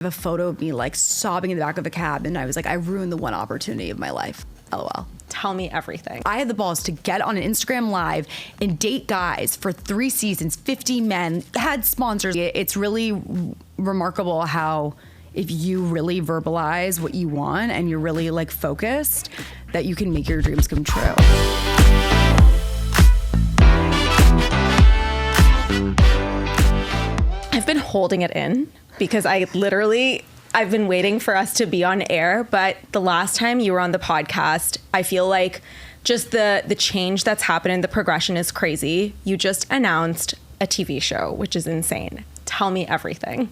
A photo of me like sobbing in the back of a cab, and I was like, I ruined the one opportunity of my life. LOL. Tell me everything. I had the balls to get on an Instagram live and date guys for 3 seasons, 50 men, had sponsors. It's really remarkable how if you really verbalize what you want and you're really like focused, that you can make your dreams come true. I've been holding it in because I've been waiting for us to be on air, but the last time you were on the podcast, I feel like just the change that's happened, the progression is crazy. You just announced a TV show, which is insane. Tell me everything.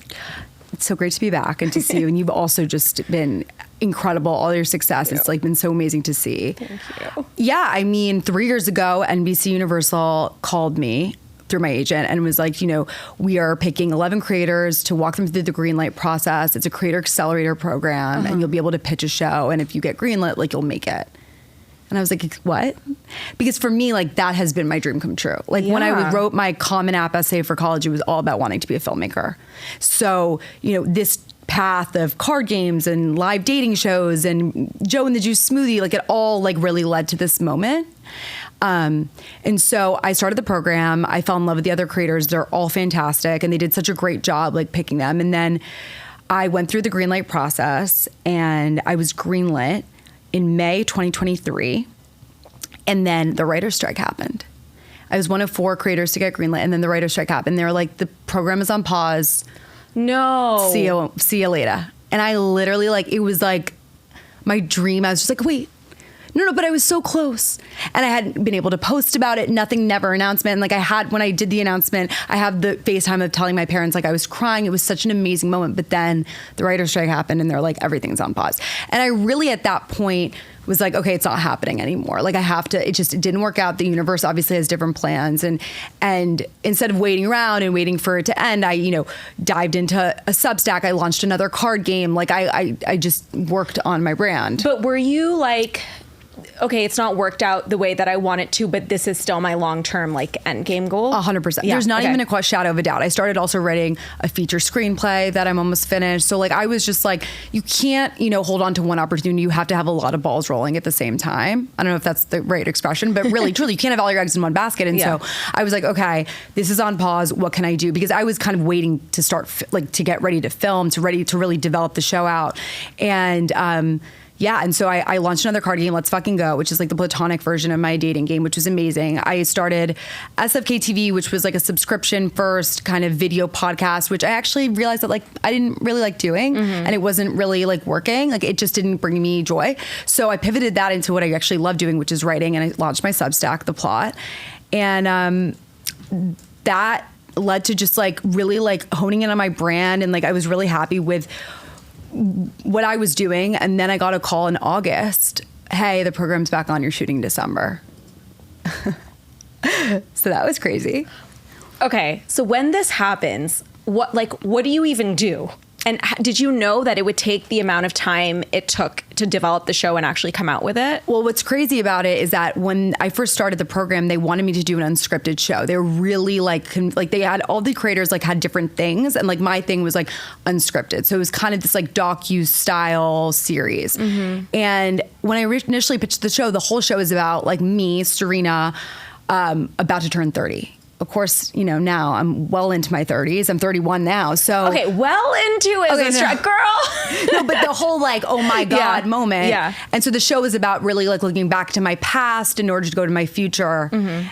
It's so great to be back and to see you. And you've also just been incredible. All your success. It's like been so amazing to see. Thank you. Yeah. I mean, 3 years ago, NBC Universal called me through my agent and was like, we are picking 11 creators to walk them through the greenlight process. It's a creator accelerator program and you'll be able to pitch a show. And if you get greenlit, like you'll make it. And I was like, what? Because for me, like that has been my dream come true. Like when I wrote my Common App essay for college, it was all about wanting to be a filmmaker. So, this path of card games and live dating shows and Joe and the Juice smoothie, like it all like really led to this moment. And so I started the program. I fell in love with the other creators. They're all fantastic. And they did such a great job like picking them. And then I went through the greenlight process and I was greenlit in May 2023. And then the writer's strike happened. I was one of 4 creators to get greenlit. And then the writer's strike happened. They were like, the program is on pause. No. See you later. And I literally it was like my dream. I was just like, wait. No, but I was so close. And I hadn't been able to post about it. Nothing, never announcement. And when I did the announcement, I have the FaceTime of telling my parents, I was crying. It was such an amazing moment. But then the writer's strike happened and they're like, everything's on pause. And I really at that point was like, okay, it's not happening anymore. Like I have to, it didn't work out. The universe obviously has different plans. And instead of waiting around and waiting for it to end, I, dived into a Substack. I launched another card game. Like I just worked on my brand. But were you like, okay, it's not worked out the way that I want it to, but this is still my long-term end game goal? 100%. Yeah, there's not even a shadow of a doubt. I started also writing a feature screenplay that I'm almost finished. So I was just like, you can't, hold on to one opportunity. You have to have a lot of balls rolling at the same time. I don't know if that's the right expression, but really, truly, you can't have all your eggs in one basket. And so I was like, okay, this is on pause. What can I do? Because I was kind of waiting to start, to get ready to film, to really develop the show out. And, and so I launched another card game, Let's Fucking Go, which is like the platonic version of my dating game, which was amazing. I started SFK TV, which was like a subscription first kind of video podcast, which I actually realized that I didn't really like doing and it wasn't really working. It just didn't bring me joy. So I pivoted that into what I actually love doing, which is writing. And I launched my Substack, The Plot. And that led to just really honing in on my brand. And I was really happy with what I was doing. And then I got a call in August. Hey, the program's back on. You're shooting in December. So that was crazy. Okay. So when this happens, what do you even do? And did you know that it would take the amount of time it took to develop the show and actually come out with it? Well, what's crazy about it is that when I first started the program, they wanted me to do an unscripted show. They were really they had all the creators had different things. And my thing was unscripted. So it was kind of this docu-style series. And when I initially pitched the show, the whole show is about me, Serena, about to turn 30. Of course, now I'm well into my 30s. I'm 31 now. So okay, well into it, girl. No, but the whole oh my God moment. Yeah. And so the show is about really looking back to my past in order to go to my future.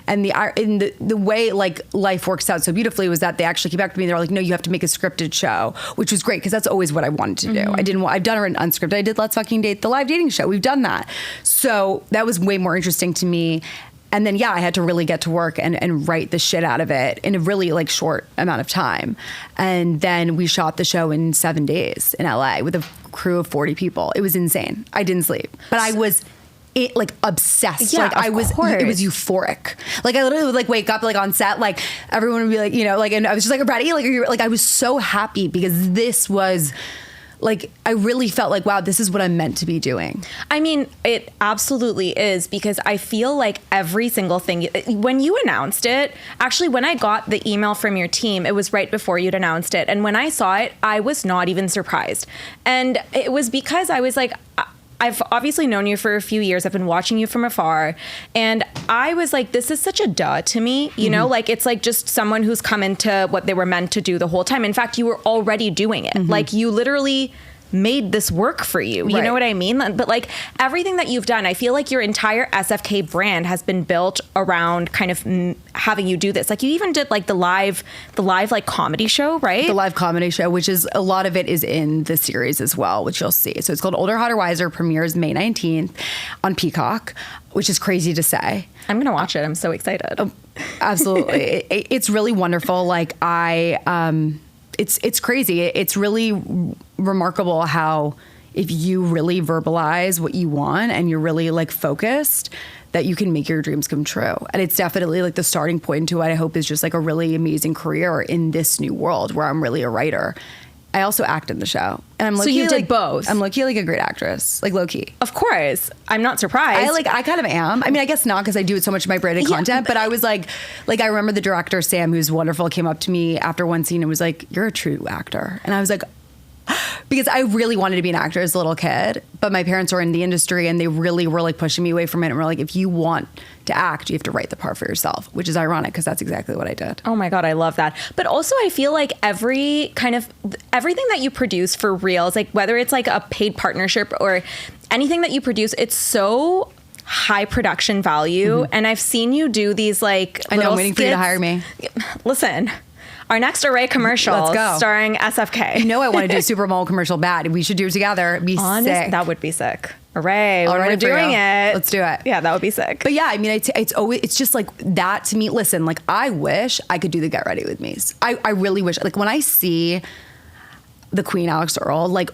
And the way life works out so beautifully was that they actually came back to me. They're like, no, you have to make a scripted show, which was great because that's always what I wanted to do. I've done it unscripted. I did Let's Fucking Date, the live dating show. We've done that. So that was way more interesting to me. And then, I had to really get to work and write the shit out of it in a really short amount of time. And then we shot the show in 7 days in LA with a crew of 40 people. It was insane. I didn't sleep, but I was obsessed. Yeah, it was euphoric. I literally would wake up on set, everyone would be and I was just ready. I was so happy because this was like, I really felt like, wow, this is what I'm meant to be doing. I mean, it absolutely is, because I feel like every single thing, when you announced it, actually, when I got the email from your team, it was right before you'd announced it. And when I saw it, I was not even surprised. And it was because I was like, I've obviously known you for a few years. I've been watching you from afar. And I was like, this is such a duh to me. You know, like, it's like just someone who's come into what they were meant to do the whole time. In fact, you were already doing it. Like, you literally made this work for you. You know what I mean? But like, everything that you've done, I feel like your entire SFK brand has been built around kind of having you do this. Like, you even did like the live like comedy show, right? The live comedy show, which is, a lot of it is in the series as well, which you'll see. So it's called Older, Hotter, Wiser, premieres May 19th on Peacock, which is crazy to say. I'm going to watch it. I'm so excited. Absolutely. It's really wonderful. Like, it's crazy. It's really remarkable how, if you really verbalize what you want and you're really like focused, that you can make your dreams come true. And it's definitely like the starting point to what I hope is just like a really amazing career in this new world where I'm really a writer. I also act in the show. And I'm so you did both. I'm low-key like a great actress, like low-key. Of course. I'm not surprised. I kind of am. I mean, I guess not, because I do it so much in my branded content, but I was like I remember the director, Sam, who's wonderful, came up to me after one scene and was like, "You're a true actor." And I was like, because I really wanted to be an actor as a little kid, but my parents were in the industry and they really were like pushing me away from it. And were like, if you want to act, you have to write the part for yourself, which is ironic because that's exactly what I did. Oh my God, I love that. But also I feel like everything that you produce for reels, like whether it's like a paid partnership or anything that you produce, it's so high production value. And I've seen you do these like I know, I'm waiting for you to hire me. Listen. Our next Array commercial, let's go, starring SFK. You know I want to do a Super Bowl commercial bad. We should do it together. It'd be sick. That would be sick. Array, when we're doing it. Let's do it. Yeah, that would be sick. But yeah, I mean, it's just like that to me. Listen, like, I wish I could do the Get Ready With Me's. I really wish. Like, when I see the Queen, Alex Earl, like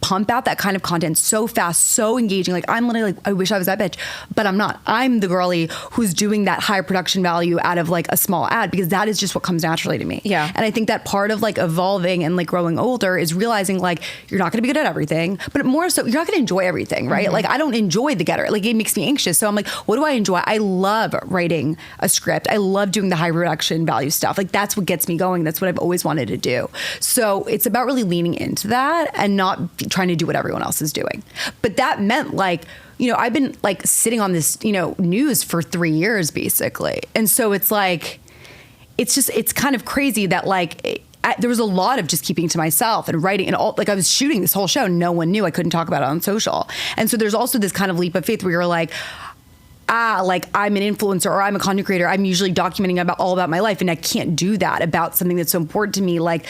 pump out that kind of content so fast, so engaging. Like, I'm literally like, I wish I was that bitch, but I'm not. I'm the girly who's doing that high production value out of like a small ad, because that is just what comes naturally to me. Yeah. And I think that part of like evolving and like growing older is realizing like, you're not going to be good at everything, but more so, you're not going to enjoy everything, right? Like, I don't enjoy the getter. Like, it makes me anxious. So I'm like, what do I enjoy? I love writing a script. I love doing the high production value stuff. Like, that's what gets me going. That's what I've always wanted to do. So it's about really leaning into that and not trying to do what everyone else is doing. But that meant like, you know, I've been like sitting on this, you know, news for 3 years basically. And so it's like, it's kind of crazy that like, there was a lot of just keeping to myself and writing and all. Like, I was shooting this whole show. No one knew. I couldn't talk about it on social. And so there's also this kind of leap of faith where you're like, like, I'm an influencer or I'm a content creator. I'm usually documenting all about my life, and I can't do that about something that's so important to me. Like,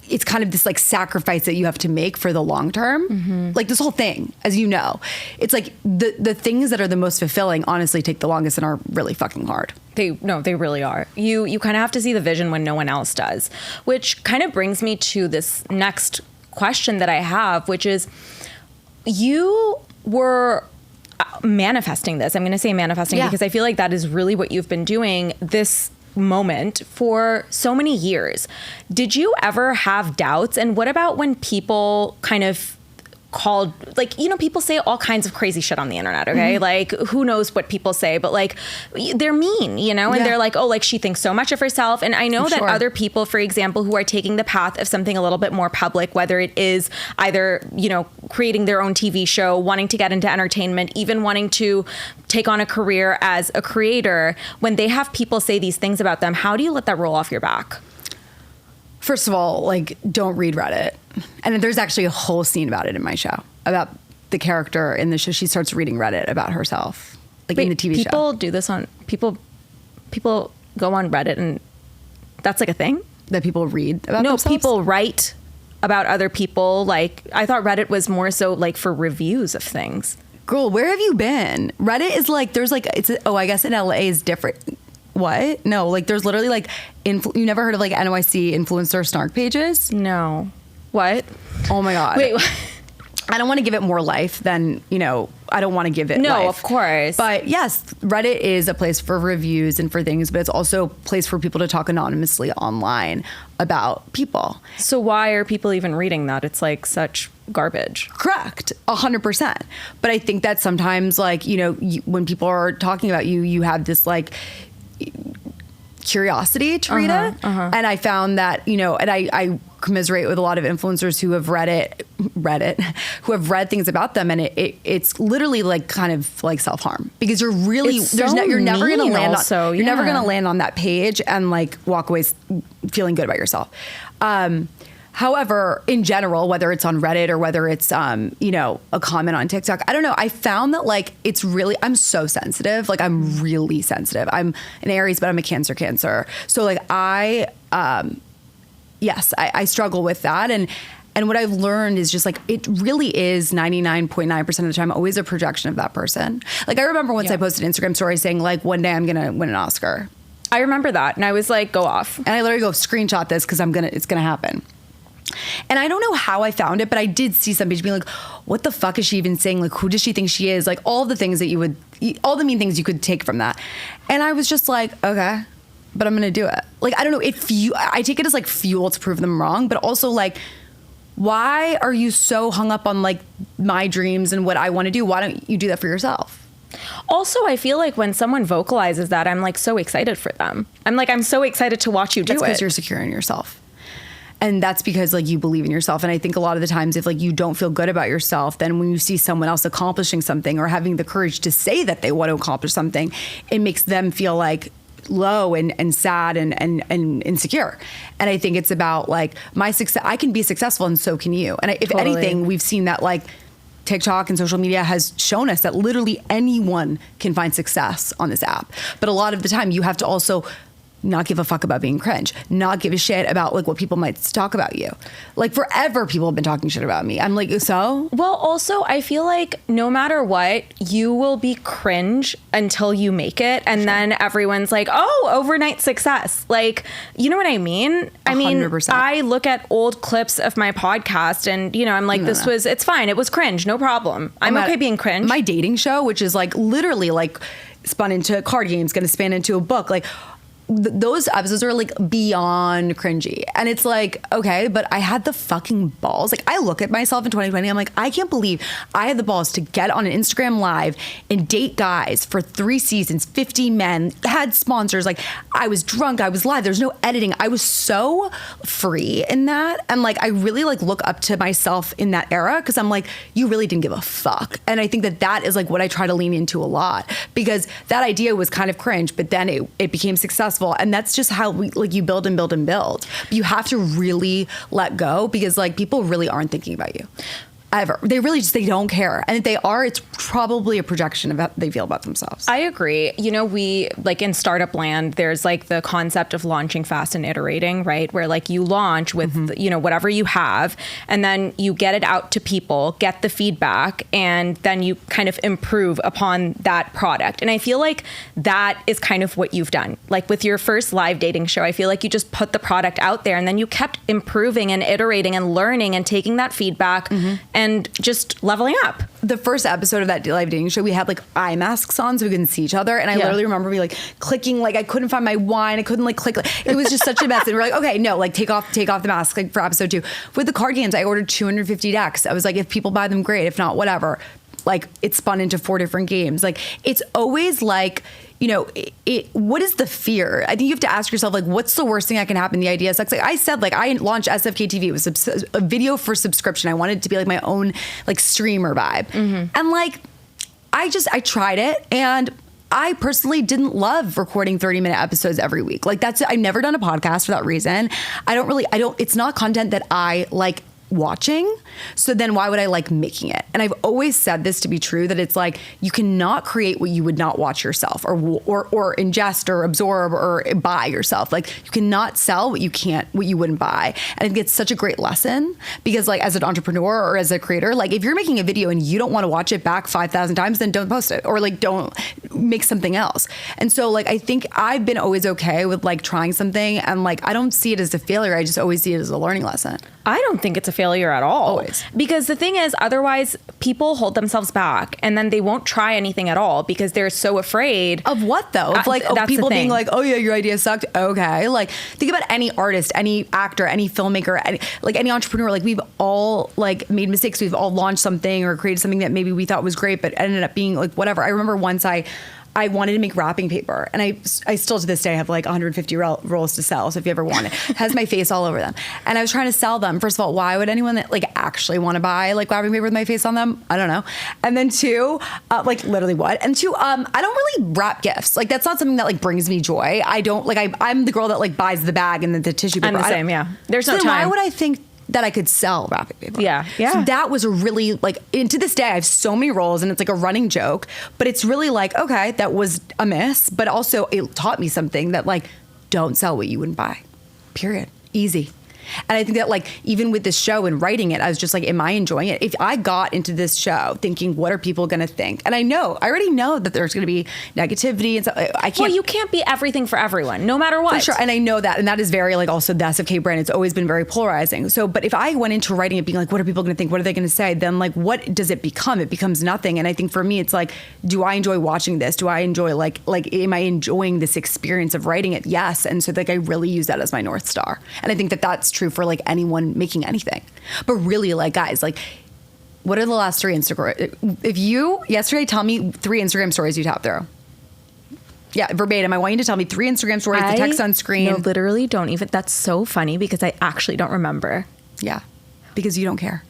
it's kind of this like sacrifice that you have to make for the long term. Like, this whole thing, as you know, it's like the things that are the most fulfilling honestly take the longest and are really fucking hard. They really are. You kind of have to see the vision when no one else does, which kind of brings me to this next question that I have, which is, you were manifesting this. I'm going to say manifesting because I feel like that is really what you've been doing this moment for so many years. Did you ever have doubts? And what about when people kind of called, like, you know, people say all kinds of crazy shit on the internet, okay? Like, who knows what people say, but like, they're mean, you know? And they're like, oh, like, she thinks so much of herself. And I know that other people, for example, who are taking the path of something a little bit more public, whether it is either, you know, creating their own TV show, wanting to get into entertainment, even wanting to take on a career as a creator, when they have people say these things about them, how do you let that roll off your back? First of all, like, don't read Reddit. And there's actually a whole scene about it in my show, about the character in the show. She starts reading Reddit about herself, like, in the TV show. People do this on, people go on Reddit, and that's like a thing? That people read about themselves? No, people write about other people. Like, I thought Reddit was more so like for reviews of things. Girl, where have you been? Reddit is like, there's like, I guess in LA is different. What? No, like, there's literally like, you never heard of like NYC influencer snark pages? No. What? Oh my God. Wait. I don't want to give it more life than, you know, want to give it No, life. of course. But yes, Reddit is a place for reviews and for things, but it's also a place for people to talk anonymously online about people. So why are people even reading that? It's like such garbage. Correct. 100%. But I think that sometimes, like, you know, when people are talking about you, you have this like curiosity to read it. And I found that, you know, and I commiserate with a lot of influencers who have Reddit, who have read things about them, and it's literally like kind of like self-harm, because you're really you're never going to land on you're never going to land on that page and like walk away feeling good about yourself. However, in general, whether it's on Reddit or whether it's, you know, a comment on TikTok, I don't know. I found that like, it's really, I'm so sensitive. Like I'm really sensitive. I'm an Aries, but I'm a Cancer. So like I struggle with that. And what I've learned is just like, it really is 99.9% of the time always a projection of that person. Like I remember once I posted an Instagram story saying like, one day I'm going to win an Oscar. I remember that. And I was like, go off. And I literally go screenshot this because it's going to happen. And I don't know how I found it, but I did see some people being like, what the fuck is she even saying? Like, who does she think she is? Like all the things that all the mean things you could take from that. And I was just like, okay, but I'm going to do it. Like, I don't know if I take it as like fuel to prove them wrong, but also like, why are you so hung up on like my dreams and what I want to do? Why don't you do that for yourself? Also, I feel like when someone vocalizes that, I'm like so excited for them. I'm so excited to watch you do it. That's because you're secure in yourself. And that's because like you believe in yourself. And I think a lot of the times if like you don't feel good about yourself, then when you see someone else accomplishing something or having the courage to say that they want to accomplish something, it makes them feel like low and sad and insecure. And I think it's about like my success. I can be successful and so can you. And if anything, we've seen that like TikTok and social media has shown us that literally anyone can find success on this app. But a lot of the time you have to also not give a fuck about being cringe, not give a shit about like what people might talk about you. Like forever people have been talking shit about me. I'm like, so? Well, also I feel like no matter what, you will be cringe until you make it. And then everyone's like, oh, overnight success. Like, you know what I mean? I mean, 100%. I look at old clips of my podcast and, you know, I'm like, it's fine. It was cringe. No problem. I'm okay being cringe. My dating show, which is like literally like spun into card games, going to span into a book. Like, those episodes are like beyond cringy. And it's like, okay, but I had the fucking balls. Like I look at myself in 2020, I'm like, I can't believe I had the balls to get on an Instagram live and date guys for 3 seasons, 50 men, had sponsors. Like I was drunk, I was live, there's no editing. I was so free in that. And like, I really like look up to myself in that era. Cause I'm like, you really didn't give a fuck. And I think that is like what I try to lean into a lot, because that idea was kind of cringe, but then it became successful. And that's just how you build and build and build. But you have to really let go, because like people really aren't thinking about you ever. They really they don't care. And if they are, it's probably a projection of how they feel about themselves. I agree. You know, we like in startup land, there's like the concept of launching fast and iterating, right? Where like you launch with, you know, whatever you have, and then you get it out to people, get the feedback, and then you kind of improve upon that product. And I feel like that is kind of what you've done. Like with your first live dating show, I feel like you just put the product out there and then you kept improving and iterating and learning and taking that feedback and just leveling up. The first episode of that live dating show, we had like eye masks on so we couldn't see each other. And I literally remember me like clicking, like I couldn't find my wine. I couldn't like click. It was just such a mess. And we're like, okay, no, like take off the mask like for episode 2. With the card games, I ordered 250 decks. I was like, if people buy them, great. If not, whatever. Like it spun into 4 different games. Like it's always like, you know, what is the fear? I think you have to ask yourself, like, what's the worst thing that can happen? The idea sucks. Like I said, like I launched SFK TV. It was a video for subscription. I wanted it to be like my own like streamer vibe. And like, I tried it, and I personally didn't love recording 30-minute episodes every week. Like I've never done a podcast for that reason. It's not content that I like watching. So then why would I like making it? And I've always said this to be true, that it's like you cannot create what you would not watch yourself or ingest or absorb or buy yourself. Like you cannot sell what you wouldn't buy. And I think it's such a great lesson, because like as an entrepreneur or as a creator, like if you're making a video and you don't want to watch it back 5,000 times, then don't post it, or like don't make something else. And so like I think I've been always okay with like trying something, and like I don't see it as a failure. I just always see it as a learning lesson. I don't think it's a failure at all. Always. Because the thing is, otherwise people hold themselves back and then they won't try anything at all because they're so afraid. Of what though? Of like, of that's the people being thing. like, oh yeah, your idea sucked. Okay. Like think about any artist, any actor, any filmmaker, any entrepreneur. Like we've all like made mistakes. We've all launched something or created something that maybe we thought was great, but ended up being like whatever. I remember once I wanted to make wrapping paper, and I still to this day have like 150 rolls to sell. So if you ever want it, it has my face all over them. And I was trying to sell them. First of all, why would anyone that like actually want to buy like wrapping paper with my face on them? I don't know. And then two, like literally what? And two, I don't really wrap gifts. Like that's not something that like brings me joy. I don't like. I'm the girl that like buys the bag and then the tissue paper. I'm the same. Yeah. There's no then time. Why would I think that I could sell wrapping paper? Yeah. Yeah. So that was a really like, and to this day, I have so many rolls and it's like a running joke, but it's really like, okay, that was a miss, but also it taught me something that like, don't sell what you wouldn't buy, period. Easy. And I think that like, even with this show and writing it, I was just like, am I enjoying it? If I got into this show thinking, what are people going to think? And I already know that there's going to be negativity and so I can't. Well, you can't be everything for everyone, no matter what. For sure. And I know that. And that is very like also the SFK brand. It's always been very polarizing. So, but if I went into writing it being like, what are people going to think? What are they going to say? Then like, what does it become? It becomes nothing. And I think for me, it's like, do I enjoy watching this? Do I enjoy like, am I enjoying this experience of writing it? Yes. And so like, I really use that as my North Star. And I think that that's true for like anyone making anything. But really like, guys, like, what are the last 3 Instagram? If you yesterday tell me 3 Instagram stories you top through. Yeah, verbatim. I want you to tell me 3 Instagram stories, the text on screen. No, literally don't even. That's so funny because I actually don't remember. Yeah, because you don't care.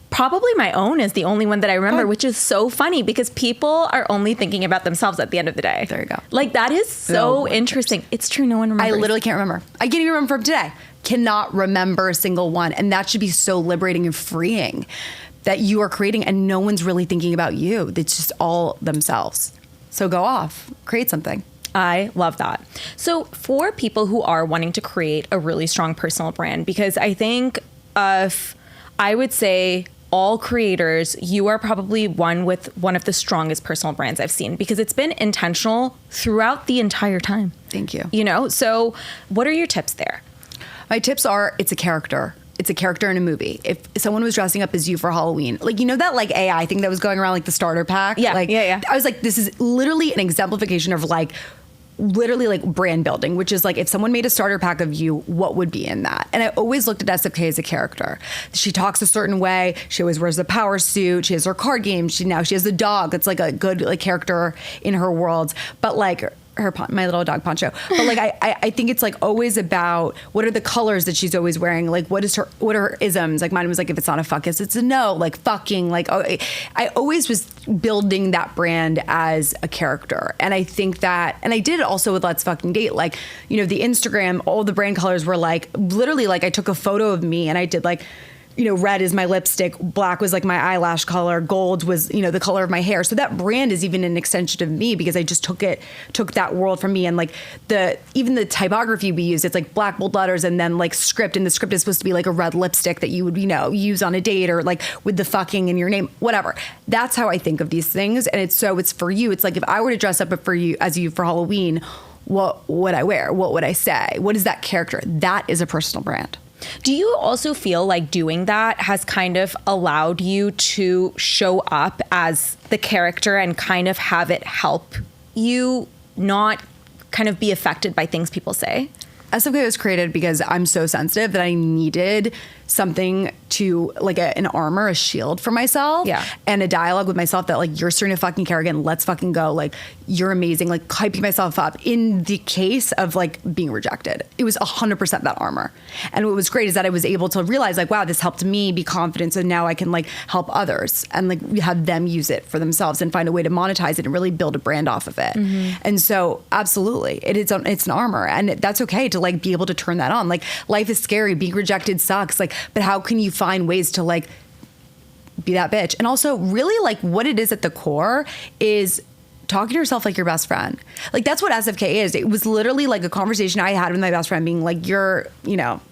Probably my own is the only one that I remember, Good. which is so funny because people are only thinking about themselves at the end of the day. There you go. Like that is so interesting. It's true. No one remembers. I literally can't remember. I can't even remember from today. Cannot remember a single one. And that should be so liberating and freeing that you are creating and no one's really thinking about you. It's just all themselves. So go off, create something. I love that. So for people who are wanting to create a really strong personal brand, because I think I would say all creators, you are probably one with one of the strongest personal brands I've seen because it's been intentional throughout the entire time. Thank you. You know, so what are your tips there? My tips are, it's a character. It's a character in a movie. If someone was dressing up as you for Halloween, like, you know, that like AI thing that was going around, like the starter pack? Yeah, like, yeah. I was like, this is literally an exemplification of like, literally like brand building, which is like if someone made a starter pack of you, what would be in that? And I always looked at SFK as a character. She talks a certain way. She always wears the power suit. She has her card game. She has the dog. It's like a good like character in her world. But like my little dog Poncho. But like I think it's like always about what are the colors that she's always wearing? Like what are her isms? Like mine was like if it's not a fuck, it's a no. Like fucking like I always was building that brand as a character. And I think that, and I did it also with Let's Fucking Date. Like, you know, the Instagram, all the brand colors were like literally like I took a photo of me and I did like, you know, red is my lipstick, black was like my eyelash color, gold was, you know, the color of my hair. So that brand is even an extension of me because I just took that world from me. And like even the typography we use, it's like black bold letters and then like script. And the script is supposed to be like a red lipstick that you would, you know, use on a date or like with the fucking in your name, whatever. That's how I think of these things. And it's for you. It's like if I were to dress up for you as you for Halloween, what would I wear? What would I say? What is that character? That is a personal brand. Do you also feel like doing that has kind of allowed you to show up as the character and kind of have it help you not kind of be affected by things people say? SFK was created because I'm so sensitive that I needed something to like an armor, a shield for myself, yeah, and a dialogue with myself that like, you're Serena fucking Kerrigan, let's fucking go, like you're amazing, like hyping myself up in the case of like being rejected. It was 100% that armor. And what was great is that I was able to realize like, wow, this helped me be confident, so now I can like help others and like have them use it for themselves and find a way to monetize it and really build a brand off of it. Mm-hmm. And so absolutely, it's an armor, and that's okay to like be able to turn that on. Like life is scary, being rejected sucks, like, but how can you find ways to like be that bitch? And also really like what it is at the core is talking to yourself like your best friend. Like that's what SFK is. It was literally like a conversation I had with my best friend being like, you're, you know,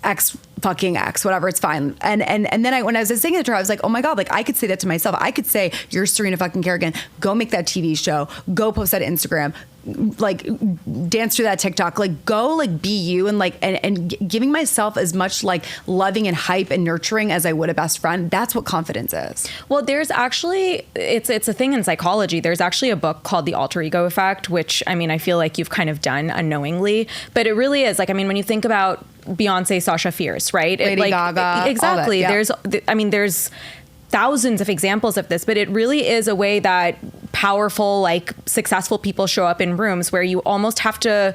X fucking X, whatever, it's fine. And then when I was saying it to her, I was like, oh my God, like I could say that to myself. I could say, you're Serena fucking Kerrigan. Go make that TV show. Go post that Instagram. Like dance through that TikTok. Like go like be you and like and giving myself as much like loving and hype and nurturing as I would a best friend. That's what confidence is. Well, there's actually it's a thing in psychology. There's actually a book called The Alter Ego Effect, which I mean I feel like you've kind of done unknowingly, but it really is like I mean when you think about Beyonce, Sasha Fierce, right? Lady Gaga, exactly. All that, yeah. There's thousands of examples of this, but it really is a way that powerful, like successful people show up in rooms where you almost have to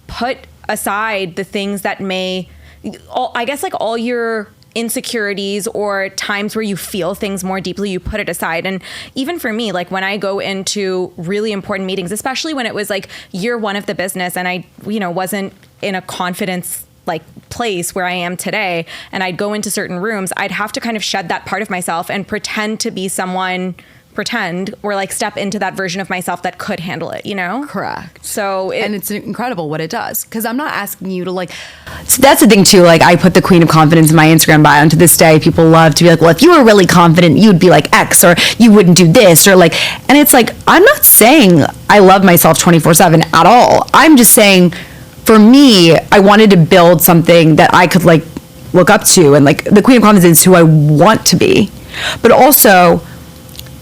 put aside the things that I guess like all your insecurities or times where you feel things more deeply, you put it aside. And even for me, like when I go into really important meetings, especially when it was like year one of the business and I, wasn't in a confidence like place where I am today, and I'd go into certain rooms, I'd have to kind of shed that part of myself and pretend to be someone, or like step into that version of myself that could handle it, Correct. So and it's incredible what it does, because I'm not asking you to like, so that's the thing too, like I put the queen of confidence in my Instagram bio, and to this day people love to be like, well, if you were really confident you'd be like X, or you wouldn't do this, or like, and it's like, I'm not saying I love myself 24/7 at all. I'm just saying, for me, I wanted to build something that I could like look up to, and like the queen of confidence is who I want to be. But also,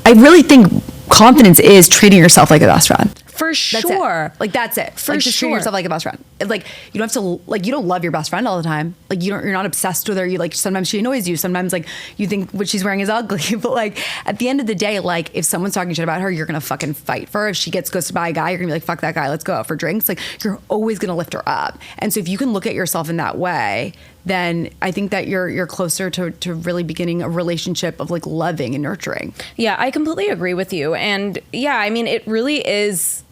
I really think confidence is treating yourself like a best friend. For sure. That's it. For like, just treating yourself like a best friend. Like you don't have to, like, you don't love your best friend all the time. Like you're not obsessed with her. You like, sometimes she annoys you. Sometimes like you think what she's wearing is ugly. But like at the end of the day, like if someone's talking shit about her, you're going to fucking fight for her. If she gets ghosted by a guy, you're going to be like, fuck that guy. Let's go out for drinks. Like you're always going to lift her up. And so if you can look at yourself in that way, then I think that you're closer to really beginning a relationship of like loving and nurturing. Yeah, I completely agree with you. And yeah, I mean, it really is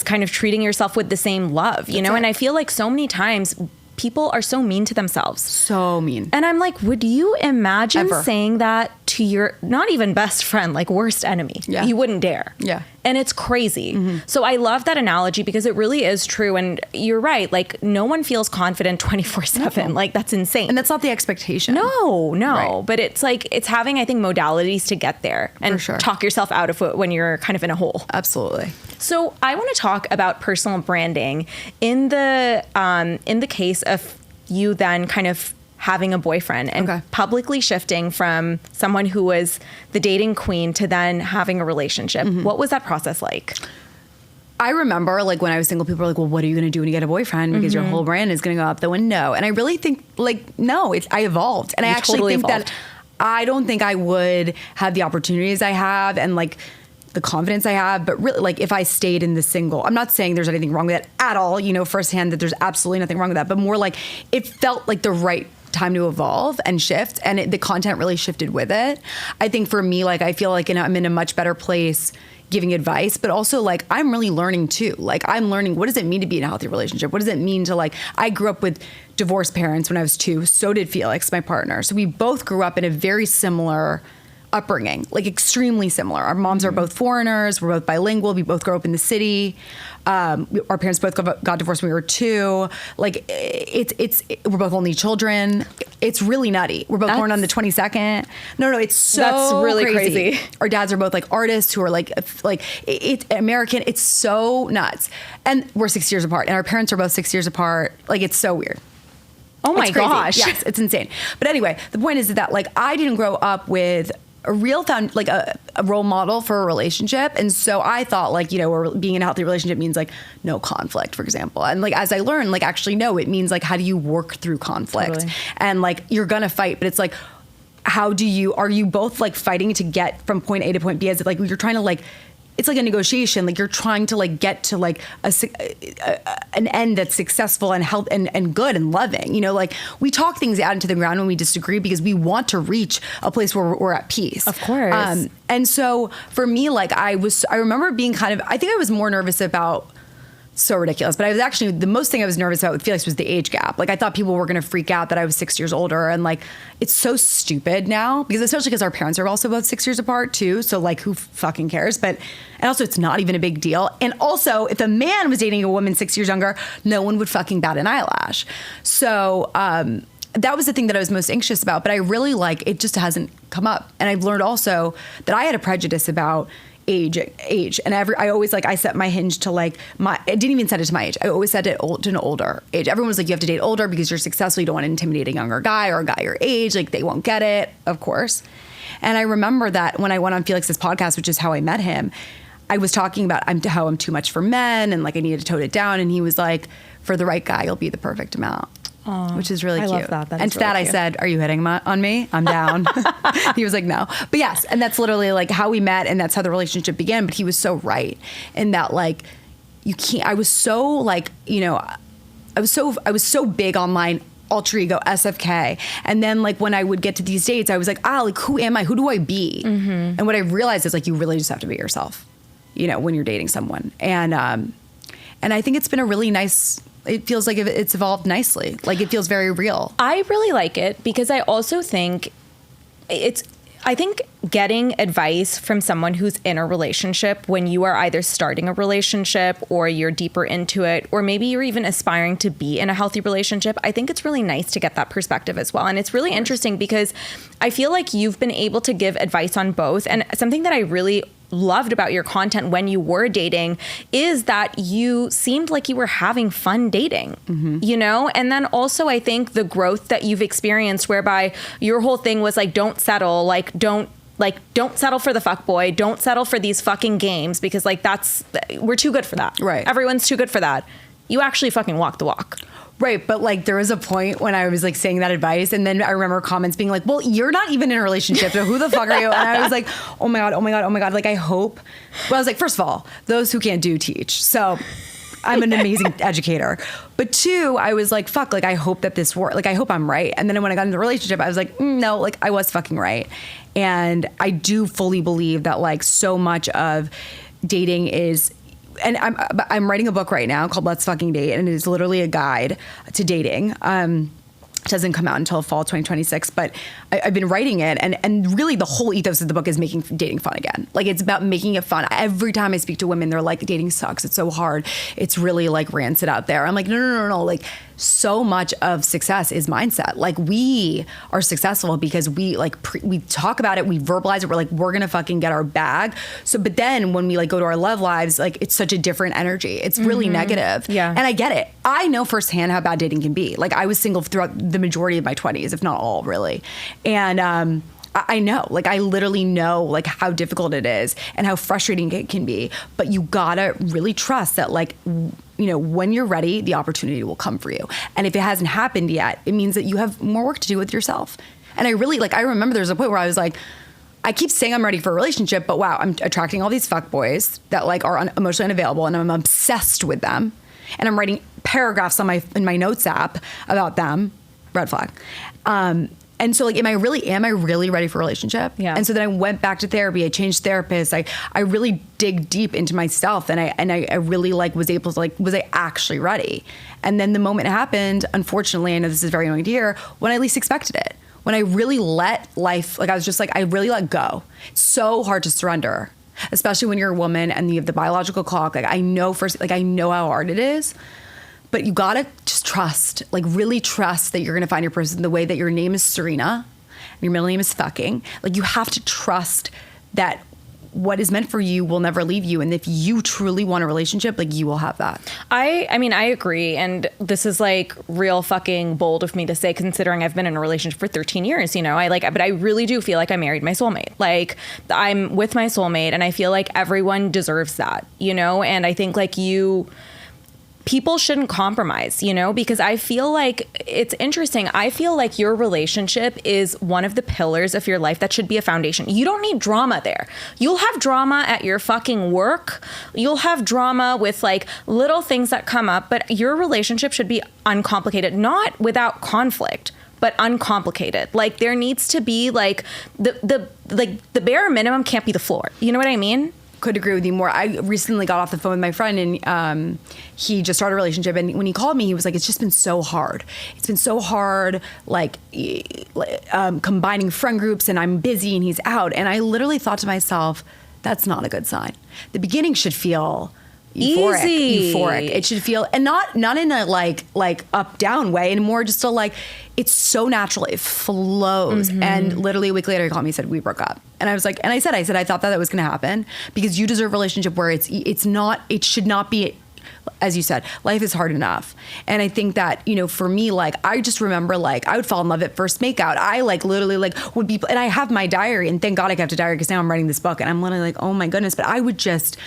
kind of treating yourself with the same love, you know? And I feel like so many times people are so mean to themselves. So mean. And I'm like, would you imagine saying that to your not even best friend, like worst enemy? Yeah. You wouldn't dare. Yeah. And it's crazy. Mm-hmm. So I love that analogy because it really is true. And you're right. Like no one feels confident 24/7. No. Like that's insane. And that's not the expectation. No. Right. But it's like, it's having, I think, modalities to get there and talk yourself out of it when you're kind of in a hole. Absolutely. So I want to talk about personal branding in the case of you then kind of having a boyfriend and publicly shifting from someone who was the dating queen to then having a relationship. Mm-hmm. What was that process like? I remember like when I was single, people were like, well, what are you going to do when you get a boyfriend? Because your whole brand is going to go out the window. And I really think like, no, I evolved. And I actually totally think evolved. That I don't think I would have the opportunities I have and like the confidence I have, but really like if I stayed in the single, I'm not saying there's anything wrong with that at all, firsthand that there's absolutely nothing wrong with that, but more like it felt like the right time to evolve and shift, and the content really shifted with it. I think for me, like I feel like I'm in a much better place giving advice, but also like I'm really learning too. Like I'm learning, what does it mean to be in a healthy relationship? What does it mean to like, I grew up with divorced parents when I was 2, so did Felix, my partner. So we both grew up in a very similar upbringing, like extremely similar. Our moms are both foreigners. We're both bilingual. We both grew up in the city. Our parents both got divorced when we were 2. Like we're both only children. It's really nutty. We're both born on the 22nd. No, it's so that's really crazy. Our dads are both like artists who are like it's American. It's so nuts. And we're 6 years apart. And our parents are both 6 years apart. Like it's so weird. Oh my gosh. Yes, it's insane. But anyway, the point is that like I didn't grow up with a real a role model for a relationship. And so I thought like, being in a healthy relationship means like no conflict, for example. And like, as I learned, like actually no, it means like, how do you work through conflict? Totally. And like, you're gonna fight, but it's like, are you both like fighting to get from point A to point B? As like, you're trying to like, it's like a negotiation. Like you're trying to like get to like an end that's successful and health and good and loving. Like we talk things out into the ground when we disagree because we want to reach a place where we're at peace. Of course. And so for me, like I remember being I think I was more nervous about. So ridiculous. But I was actually, the most thing I was nervous about with Felix was the age gap. Like I thought people were going to freak out that I was 6 years older. And like, it's so stupid now because especially because our parents are also both 6 years apart too. So like who fucking cares? And also it's not even a big deal. And also if a man was dating a woman 6 years younger, no one would fucking bat an eyelash. So, that was the thing that I was most anxious about. But I really it just hasn't come up. And I've learned also that I had a prejudice about age. And I always I set my hinge to I didn't even set it to my age. I always set it to an older age. Everyone was like, you have to date older because you're successful. You don't want to intimidate a younger guy or a guy your age. They won't get it, of course. And I remember that when I went on Felix's podcast, which is how I met him, I was talking about how I'm too much for men and I needed to tone it down. And he was like, for the right guy, you'll be the perfect amount. Aww, which is really cute. I love that. And to that, I said, are you hitting on me? I'm down. He was like, no. But yes, and that's literally how we met, and that's how the relationship began. But he was so right in that, you can't. I was so I was so big on my alter ego, SFK, and then when I would get to these dates, I was like, who am I? Who do I be? Mm-hmm. And what I realized is you really just have to be yourself, when you're dating someone, and I think it's been a really nice. It feels like it's evolved nicely. It feels very real. I really like it because I also think I think getting advice from someone who's in a relationship when you are either starting a relationship or you're deeper into it, or maybe you're even aspiring to be in a healthy relationship, I think it's really nice to get that perspective as well. And it's really interesting because I feel like you've been able to give advice on both. And something that I really loved about your content when you were dating is that you seemed like you were having fun dating, and then also I think the growth that you've experienced whereby your whole thing was don't settle, don't settle for the fuckboy, don't settle for these fucking games because we're too good for that. Right. Everyone's too good for that. You actually fucking walk the walk. Right. But there was a point when I was saying that advice, and then I remember comments being well, you're not even in a relationship, so who the fuck are you? And I was like, oh my God. I hope. Well, I was like, first of all, those who can't do teach. So I'm an amazing educator. But two, I was like, fuck, I hope that this works. I hope I'm right. And then when I got into the relationship, I was like, no, I was fucking right. And I do fully believe that so much of dating is, and I'm writing a book right now called Let's Fucking Date, and it is literally a guide to dating. It doesn't come out until fall 2026, but I've been writing it, and really the whole ethos of the book is making dating fun again. It's about making it fun. Every time I speak to women, they're like, dating sucks. It's so hard. It's really rancid out there. I'm like, no. So much of success is mindset. We are successful because we we talk about it, we verbalize it. We're we're gonna fucking get our bag. So, but then when we go to our love lives, it's such a different energy. It's really negative. Yeah. And I get it. I know firsthand how bad dating can be. I was single throughout the majority of my 20s, if not all, really. And I know, I literally know how difficult it is and how frustrating it can be. But you gotta really trust that when you're ready, the opportunity will come for you. And if it hasn't happened yet, it means that you have more work to do with yourself. And I really I remember there was a point where I was I keep saying I'm ready for a relationship, but wow, I'm attracting all these fuckboys that are emotionally unavailable, and I'm obsessed with them. And I'm writing paragraphs in my notes app about them. Red flag. And so am I really ready for a relationship? Yeah. And so then I went back to therapy. I changed therapists. I really dig deep into myself, and I really was able to was I actually ready? And then the moment it happened, unfortunately, I know this is very annoying to hear, when I least expected it. When I really let life, I was just I really let go. It's so hard to surrender, especially when you're a woman and you have the biological clock. I know I know how hard it is. But you gotta just trust, really trust that you're gonna find your person the way that your name is Serena, and your middle name is fucking. You have to trust that what is meant for you will never leave you. And if you truly want a relationship, you will have that. I mean, I agree. And this is real fucking bold of me to say, considering I've been in a relationship for 13 years, but I really do feel I married my soulmate. I'm with my soulmate, and I feel everyone deserves that, and I think people shouldn't compromise, because I feel it's interesting. I feel your relationship is one of the pillars of your life that should be a foundation. You don't need drama there. You'll have drama at your fucking work. You'll have drama with little things that come up, but your relationship should be uncomplicated, not without conflict, but uncomplicated. There needs to be the bare minimum can't be the floor. You know what I mean? Could agree with you more. I recently got off the phone with my friend, and he just started a relationship. And when he called me, he was like, it's just been so hard. It's been so hard, combining friend groups, and I'm busy and he's out. And I literally thought to myself, that's not a good sign. The beginning should feel, Euphoric. It should feel, and not in a like up down way, and more just a like, it's so natural. It flows. And literally a week later, he called me and said, we broke up. And I was like, I said, I thought that was going to happen because you deserve a relationship where it should not be, as you said, life is hard enough. And I think that, for me, like, I just remember, like, I would fall in love at first makeout. I like literally like would be, and I have my diary, and thank God I kept a diary because now I'm writing this book and I'm literally like, oh my goodness. But I would just,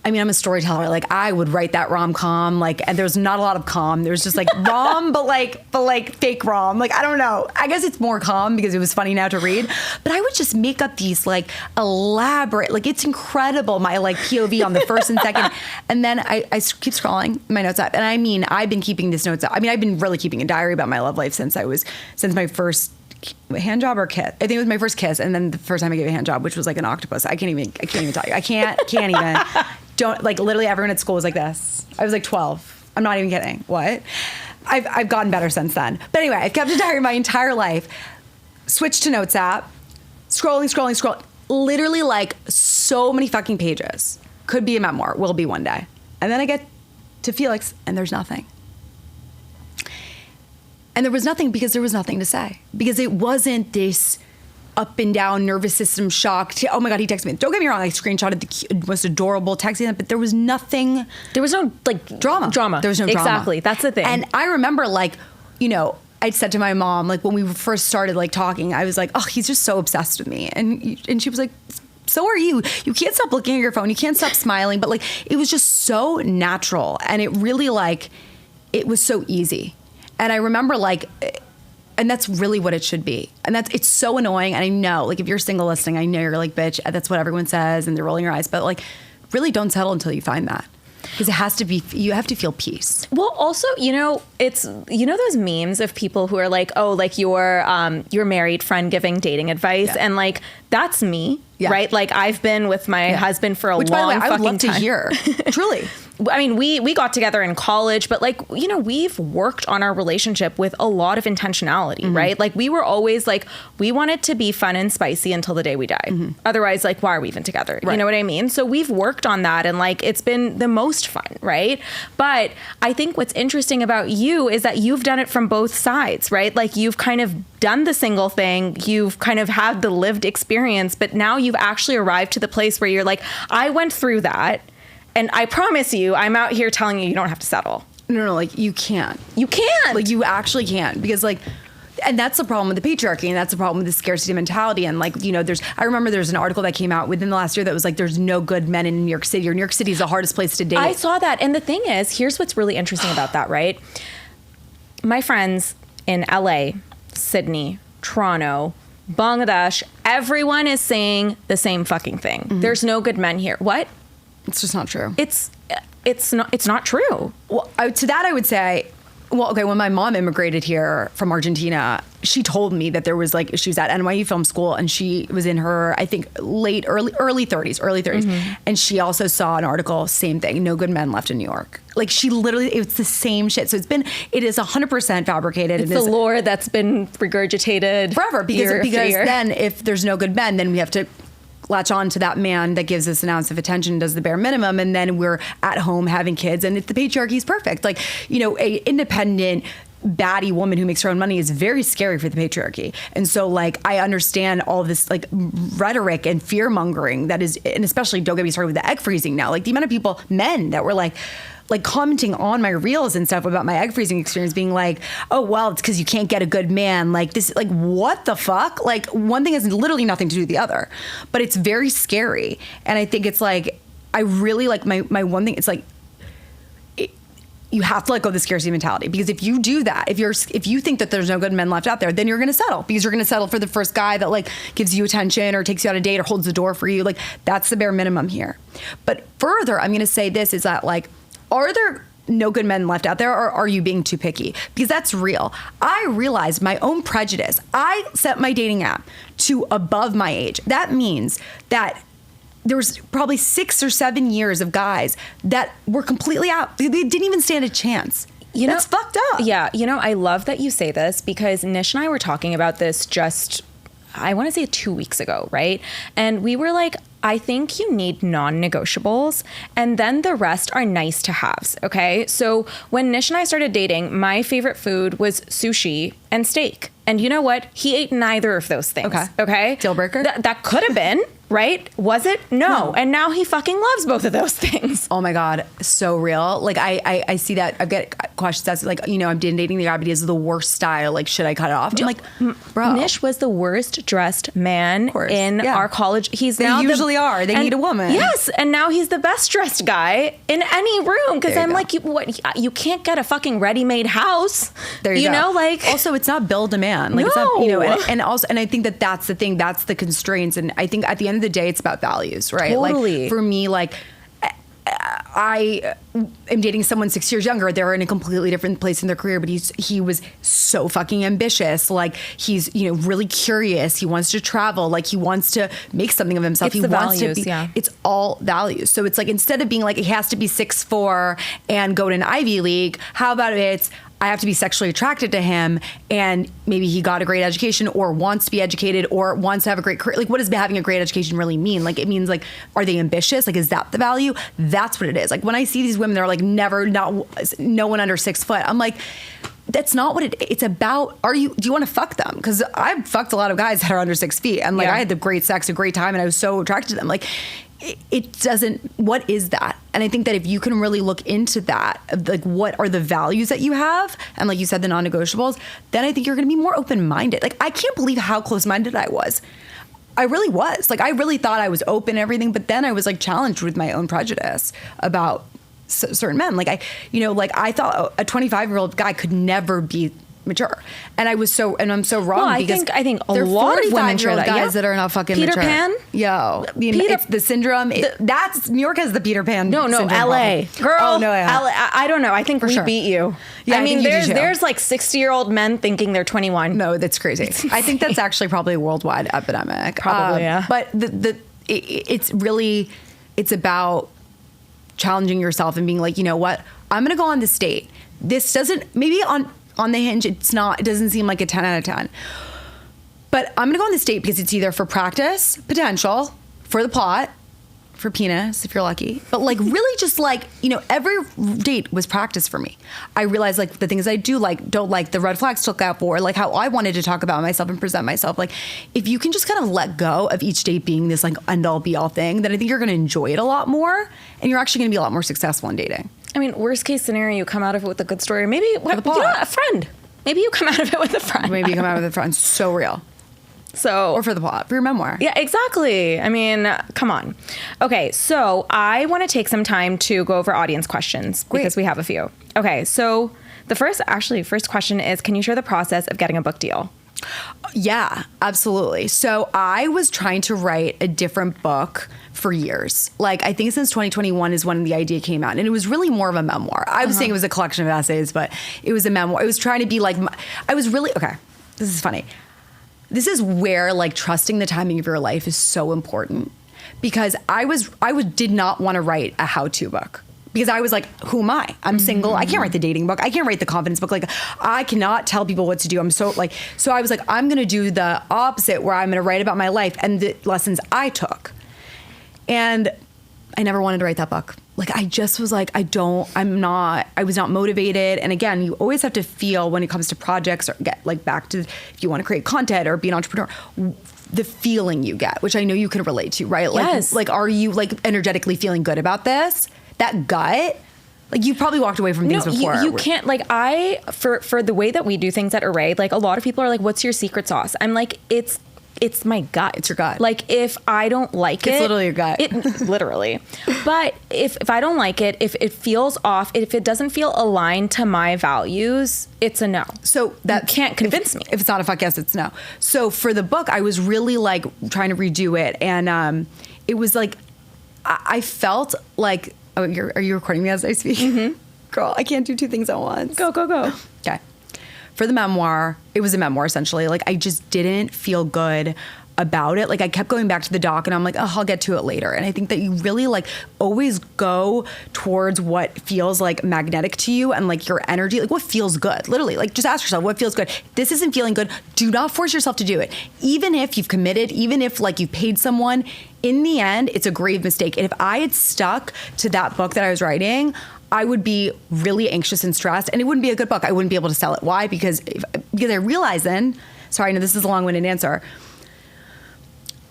I'm a storyteller. Like, I would write that rom-com, like, and there's not a lot of com. There's just like rom, but like fake rom. Like, I don't know. I guess it's more com because it was funny now to read. But I would just make up these like elaborate, like, it's incredible, my like POV on the first and second. And then I keep scrolling my notes up. And I've been keeping this notes up. I've been really keeping a diary about my love life since my first hand job or kiss. I think it was my first kiss, and then the first time I gave a hand job, which was like an octopus. I can't even tell you. I can't even. Don't, like, literally everyone at school was like this. I was like 12. I'm not even kidding. What? I've gotten better since then. But anyway, I've kept a diary my entire life. Switched to Notes app. Scrolling. Literally like so many fucking pages. Could be a memoir. Will be one day. And then I get to Felix, and there's nothing. And there was nothing because there was nothing to say. Because it wasn't this up and down nervous system shock. Oh my God, he texted me. Don't get me wrong, I screenshotted the most adorable texting, but there was nothing. There was no like drama. There was no drama. Exactly. That's the thing. And I remember like, I'd said to my mom, like when we first started like talking, I was like, oh, he's just so obsessed with me. And she was like, so are you. You can't stop looking at your phone. You can't stop smiling. But like, it was just so natural. And it really like, it was so easy. And I remember like, and that's really what it should be. And it's so annoying. And I know, like, if you're single listening, I know you're like, bitch, that's what everyone says, and they're rolling your eyes. But like, really don't settle until you find that. Because it has to be, you have to feel peace. Well, also, it's, those memes of people who are like, oh, like your married friend giving dating advice. Yeah. And like, that's me, right? Like, I've been with my husband for a long fucking time. I would love to hear. Truly. We got together in college, but like, we've worked on our relationship with a lot of intentionality, right? Like, we were always like, we want it to be fun and spicy until the day we die. Otherwise, like, why are we even together? Right. You know what I mean? So we've worked on that, and like, it's been the most fun, right? But I think what's interesting about you is that you've done it from both sides, right? Like, you've kind of done the single thing, you've kind of had the lived experience, but now you've actually arrived to the place where you're like, I went through that. And I promise you, I'm out here telling you don't have to settle. No, like, you can't. You can't. Like, you actually can't. Because, like, and that's the problem with the patriarchy, and that's the problem with the scarcity mentality. And, like, I remember there's an article that came out within the last year that was like, there's no good men in New York City, or New York City is the hardest place to date. I saw that. And the thing is, here's what's really interesting about that, right? My friends in LA, Sydney, Toronto, Bangladesh, everyone is saying the same fucking thing. There's no good men here. What? It's just not true. It's not true. Well, to that I would say, well, okay, when my mom immigrated here from Argentina, she told me that there was like, she was at NYU Film School, and she was in her, I think, early 30s. And she also saw an article, same thing, no good men left in New York. Like, she literally, it's the same shit. So it is 100% fabricated. It's the lore that's been regurgitated forever. Because then if there's no good men, then we have to latch on to that man that gives us an ounce of attention, does the bare minimum, and then we're at home having kids, and the patriarchy is perfect. Like, a independent baddie woman who makes her own money is very scary for the patriarchy. And so, like, I understand all this like rhetoric and fear mongering that is, and especially, don't get me started with the egg freezing now. Like, the amount of people, men, that were like commenting on my reels and stuff about my egg freezing experience, being like, oh, well, it's because you can't get a good man. Like, this, like, what the fuck? Like, one thing has literally nothing to do with the other, but it's very scary. And I think it's like, I really like my one thing, it's like, you have to let go of the scarcity mentality, because if you do that, if you think that there's no good men left out there, then you're going to settle, because you're going to settle for the first guy that like gives you attention or takes you on a date or holds the door for you. Like, that's the bare minimum here. But further, I'm going to say this is that, like, are there no good men left out there, or are you being too picky? Because that's real. I realized my own prejudice. I set my dating app to above my age. That means that there was probably 6 or 7 years of guys that were completely out. They didn't even stand a chance. That's fucked up. Yeah. I love that you say this, because Nish and I were talking about this just I want to say 2 weeks ago, right? And we were like, I think you need non-negotiables, and then the rest are nice to haves, okay? So when Nish and I started dating, my favorite food was sushi and steak. And you know what? He ate neither of those things, okay? Deal breaker? That could have been, right? Was it? No. And now he fucking loves both of those things. Oh my God, so real. Like I see that. I get questions that's like, I'm dating the guy, but he has the worst style. Like, should I cut it off? I'm like, bro. Nish was the worst dressed man in our college. They usually are. They need a woman. Yes, and now he's the best dressed guy in any room. Because I'm like, you can't get a fucking ready-made house. There you go. Like, also, it's not build a man. Like, it's not, and I think that's the thing. That's the constraints. And I think at the end of the day, it's about values, right? Totally. Like for me, like I am dating someone 6 years younger. They're in a completely different place in their career, but he was so fucking ambitious. Like he's, really curious. He wants to travel. Like he wants to make something of himself. It's he wants values, to be, yeah. It's all values. So it's like, instead of being like, he has to be 6'4" and go to an Ivy League, how about I have to be sexually attracted to him, and maybe he got a great education or wants to be educated or wants to have a great career. Like, what does having a great education really mean? Like, it means like, are they ambitious? Like, is that the value? That's what it is. Like, when I see these women, they're like, no one under 6 foot. I'm like, that's not what it's about. Do you want to fuck them? Because I've fucked a lot of guys that are under 6 feet, and like, I had the great sex, a great time, and I was so attracted to them. Like, it doesn't, what is that? And I think that if you can really look into that, like what are the values that you have, and like you said, the non-negotiables, then I think you're going to be more open-minded. Like, I can't believe how close-minded I was. I really was. Like, I really thought I was open and everything, but then I was like challenged with my own prejudice about certain men. Like I thought a 25-year-old guy could never be mature, and I'm so wrong. Well, because I think a lot of women share that. Guys that are not fucking Peter mature. Pan. It's the syndrome. That's New York has the Peter Pan. No, syndrome LA problem. girl. Oh no, yeah. LA, I don't know. I think we beat you. Yeah, I mean, there's like 60-year-old men thinking they're 21. No, that's crazy. I think that's actually probably a worldwide epidemic. Probably, yeah. But it's about challenging yourself and being like, you know what? I'm gonna go on this date. This doesn't maybe on the hinge, it doesn't seem like a 10 out of 10. But I'm going to go on this date because it's either for practice, potential, for the plot, for penis, if you're lucky. But like really just like, every date was practice for me. I realized like the things I do like, don't like, the red flags to look out for, like how I wanted to talk about myself and present myself. Like if you can just kind of let go of each date being this like end all be all thing, then I think you're going to enjoy it a lot more, and you're actually going to be a lot more successful in dating. I mean, worst case scenario, you come out of it with a good story. Maybe a friend. Maybe you come out of it with a friend. Maybe you come out with a friend. So real. So, or for the plot, for your memoir. Yeah, exactly. I mean, come on. Okay, so I want to take some time to go over audience questions because we have a few. Okay, so the first question is, can you share the process of getting a book deal? Yeah, absolutely. So I was trying to write a different book for years. Like, I think since 2021 is when the idea came out. And it was really more of a memoir. I was saying it was a collection of essays, but it was a memoir. I was trying to be like, okay, this is funny. This is where like trusting the timing of your life is so important, because I did not want to write a how-to book. Because I was like, who am I? I'm single. I can't write the dating book. I can't write the confidence book. Like, I cannot tell people what to do. So I was like, I'm going to do the opposite, where I'm going to write about my life and the lessons I took. And I never wanted to write that book. Like, I just was like, I was not motivated. And again, you always have to feel when it comes to projects, or get like back to, if you want to create content or be an entrepreneur, the feeling you get, which I know you can relate to, right? Like, yes. Like, are you like energetically feeling good about this? That gut, like you've probably walked away from things before. You can't, like, for the way that we do things at Array, like a lot of people are like, what's your secret sauce? I'm like, it's my gut. It's your gut. Like, if I don't like it. It's literally your gut. Literally. But if I don't like it, if it feels off, if it doesn't feel aligned to my values, it's a no. So that can't convince me. If it's not a fuck yes, it's no. So for the book, I was really like trying to redo it. And it was like, I felt like, are you recording me as I speak? Mm-hmm. Girl, I can't do two things at once. Go. Okay. For the memoir, it was a memoir essentially. Like, I just didn't feel good about it. Like I kept going back to the doc and I'm like, oh, I'll get to it later. And I think that you really like always go towards what feels like magnetic to you and like your energy, like what feels good. Literally, like just ask yourself what feels good. This isn't feeling good. Do not force yourself to do it. Even if you've committed, even if like you've paid someone, in the end, it's a grave mistake. And if I had stuck to that book that I was writing, I would be really anxious and stressed and it wouldn't be a good book. I wouldn't be able to sell it. Why? Because I realized then, sorry, I know this is a long-winded answer.